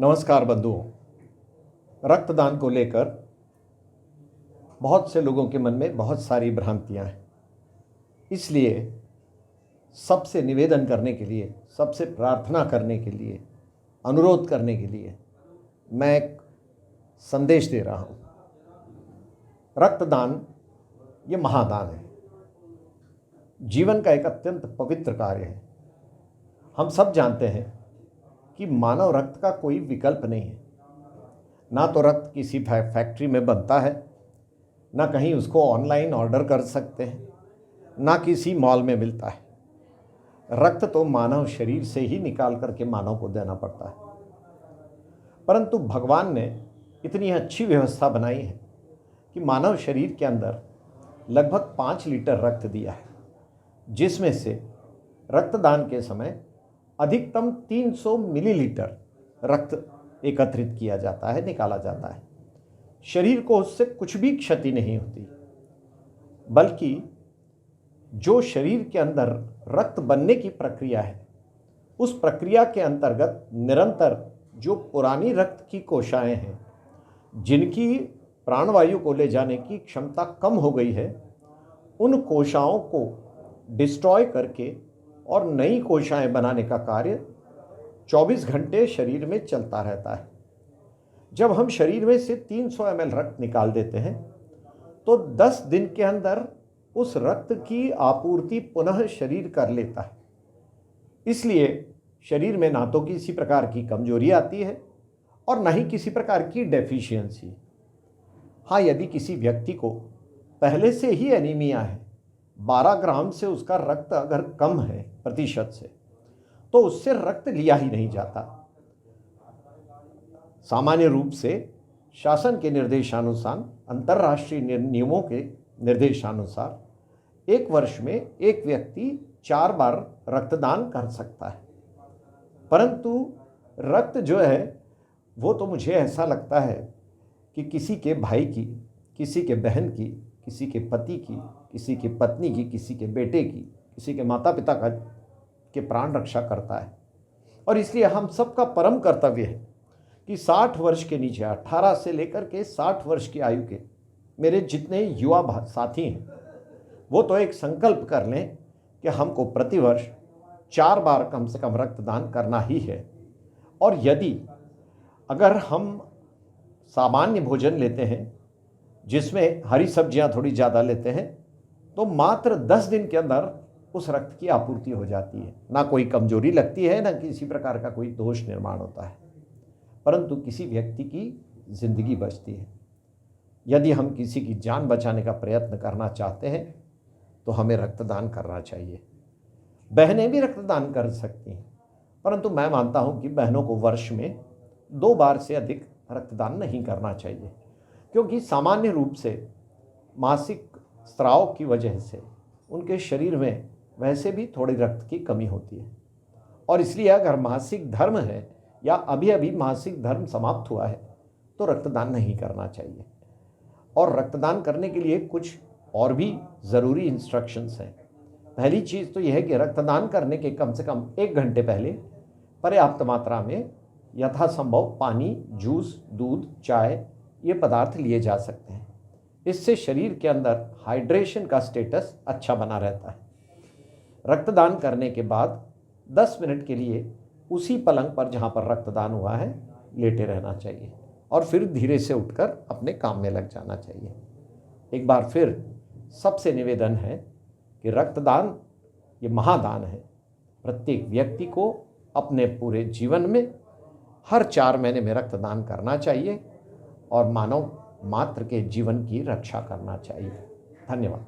नमस्कार बंधुओं। रक्तदान को लेकर बहुत से लोगों के मन में बहुत सारी भ्रांतियां हैं। इसलिए सबसे निवेदन करने के लिए, सबसे प्रार्थना करने के लिए, अनुरोध करने के लिए मैं एक संदेश दे रहा हूं। रक्तदान ये महादान है, जीवन का एक अत्यंत पवित्र कार्य है। हम सब जानते हैं कि मानव रक्त का कोई विकल्प नहीं है। ना तो रक्त किसी फैक्ट्री में बनता है, ना कहीं उसको ऑनलाइन ऑर्डर कर सकते हैं, ना किसी मॉल में मिलता है। रक्त तो मानव शरीर से ही निकाल करके मानव को देना पड़ता है। परंतु भगवान ने इतनी अच्छी व्यवस्था बनाई है कि मानव शरीर के अंदर लगभग 5 लीटर रक्त दिया है, जिसमें से रक्तदान के समय अधिकतम 300 मिलीलीटर रक्त एकत्रित किया जाता है, निकाला जाता है। शरीर को उससे कुछ भी क्षति नहीं होती, बल्कि जो शरीर के अंदर रक्त बनने की प्रक्रिया है, उस प्रक्रिया के अंतर्गत निरंतर जो पुरानी रक्त की कोशिकाएं हैं, जिनकी प्राणवायु को ले जाने की क्षमता कम हो गई है, उन कोशिकाओं को डिस्ट्रॉय करके और नई कोशिकाएं बनाने का कार्य 24 घंटे शरीर में चलता रहता है। जब हम शरीर में से 300 ml रक्त निकाल देते हैं तो 10 दिन के अंदर उस रक्त की आपूर्ति पुनः शरीर कर लेता है। इसलिए शरीर में ना तो किसी प्रकार की कमजोरी आती है और ना ही किसी प्रकार की डेफिशिएंसी। हाँ, यदि किसी व्यक्ति को पहले से ही एनीमिया है, 12 ग्राम से उसका रक्त अगर कम है प्रतिशत से, तो उससे रक्त लिया ही नहीं जाता। सामान्य रूप से शासन के निर्देशानुसार, अंतर्राष्ट्रीय नियमों के निर्देशानुसार 1 वर्ष में एक व्यक्ति 4 बार रक्तदान कर सकता है। परंतु रक्त जो है वो तो मुझे ऐसा लगता है कि किसी के भाई की, किसी के बहन की, किसी के पति की, किसी की पत्नी की, किसी के बेटे की, किसी के माता पिता के प्राण रक्षा करता है। और इसलिए हम सबका परम कर्तव्य है कि 60 वर्ष के नीचे, 18 से लेकर के 60 वर्ष की आयु के मेरे जितने युवा साथी हैं, वो तो एक संकल्प कर लें कि हमको प्रतिवर्ष 4 बार कम से कम रक्तदान करना ही है। और यदि अगर हम सामान्य भोजन लेते हैं जिसमें हरी सब्जियां थोड़ी ज़्यादा लेते हैं, तो मात्र 10 दिन के अंदर उस रक्त की आपूर्ति हो जाती है। ना कोई कमजोरी लगती है, ना किसी प्रकार का कोई दोष निर्माण होता है, परंतु किसी व्यक्ति की जिंदगी बचती है। यदि हम किसी की जान बचाने का प्रयत्न करना चाहते हैं तो हमें रक्तदान करना चाहिए। बहनें भी रक्तदान कर सकती हैं, परंतु मैं मानता हूं कि बहनों को वर्ष में 2 बार से अधिक रक्तदान नहीं करना चाहिए, क्योंकि सामान्य रूप से मासिक स्राव की वजह से उनके शरीर में वैसे भी थोड़ी रक्त की कमी होती है। और इसलिए अगर मासिक धर्म है या अभी अभी मासिक धर्म समाप्त हुआ है तो रक्तदान नहीं करना चाहिए। और रक्तदान करने के लिए कुछ और भी ज़रूरी इंस्ट्रक्शंस हैं। पहली चीज़ तो यह है कि रक्तदान करने के कम से कम 1 घंटे पहले पर्याप्त मात्रा में यथासंभव पानी, जूस, दूध, चाय ये पदार्थ लिए जा सकते हैं। इससे शरीर के अंदर हाइड्रेशन का स्टेटस अच्छा बना रहता है। रक्तदान करने के बाद 10 मिनट के लिए उसी पलंग पर जहाँ पर रक्तदान हुआ है लेटे रहना चाहिए और फिर धीरे से उठकर अपने काम में लग जाना चाहिए। एक बार फिर सबसे निवेदन है कि रक्तदान ये महादान है। प्रत्येक व्यक्ति को अपने पूरे जीवन में हर 4 महीने में रक्तदान करना चाहिए और मानव मात्र के जीवन की रक्षा करना चाहिए। धन्यवाद।